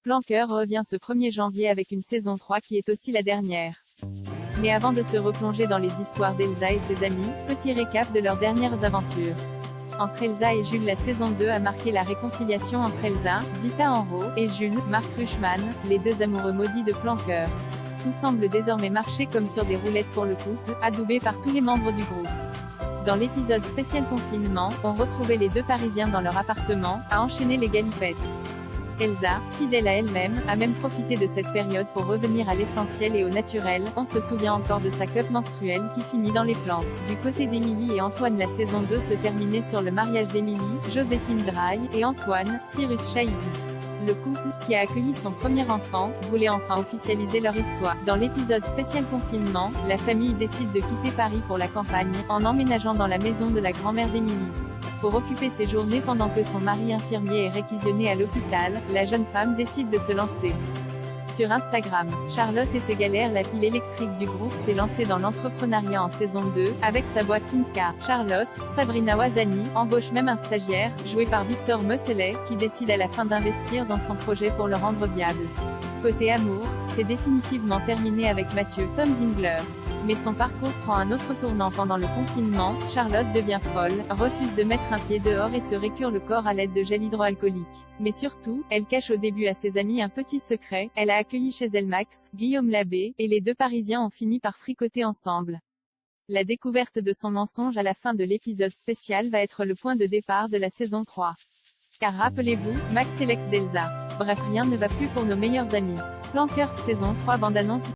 Plan Cœur revient ce 1er janvier avec une saison 3 qui est aussi la dernière. Mais avant de se replonger dans les histoires d'Elsa et ses amis, petit récap de leurs dernières aventures. Entre Elsa et Jules, la saison 2 a marqué la réconciliation entre Elsa, Zita Enro, et Jules, Marc Ruchman, les deux amoureux maudits de Plan Cœur. Tout semble désormais marcher comme sur des roulettes pour le couple, adoubé par tous les membres du groupe. Dans l'épisode spécial confinement, on retrouvait les deux Parisiens dans leur appartement, à enchaîner les galipettes. Elsa, fidèle à elle-même, a même profité de cette période pour revenir à l'essentiel et au naturel. On se souvient encore de sa cup menstruelle qui finit dans les plantes. Du côté d'Émilie et Antoine, la saison 2 se terminait sur le mariage d'Émilie, Joséphine Draille, et Antoine, Cyrus Chaïdi. Le couple, qui a accueilli son premier enfant, voulait enfin officialiser leur histoire. Dans l'épisode spécial confinement, la famille décide de quitter Paris pour la campagne, en emménageant dans la maison de la grand-mère d'Émilie. Pour occuper ses journées pendant que son mari infirmier est réquisitionné à l'hôpital, la jeune femme décide de se lancer. Sur Instagram, Charlotte et ses galères, la pile électrique du groupe s'est lancée dans l'entrepreneuriat en saison 2, avec sa boîte Inca. Charlotte, Sabrina Wazani, embauche même un stagiaire, joué par Victor Metelet, qui décide à la fin d'investir dans son projet pour le rendre viable. Côté amour, c'est définitivement terminé avec Mathieu, Tom Dingler. Mais son parcours prend un autre tournant pendant le confinement. Charlotte devient folle, refuse de mettre un pied dehors et se récure le corps à l'aide de gel hydroalcoolique. Mais surtout, elle cache au début à ses amis un petit secret. Elle a accueilli chez elle Max, Guillaume Labbé, et les deux Parisiens ont fini par fricoter ensemble. La découverte de son mensonge à la fin de l'épisode spécial va être le point de départ de la saison 3. Car rappelez-vous, Max est l'ex d'Elsa. Bref, rien ne va plus pour nos meilleurs amis. Plan Cœur, saison 3 bande-annonce.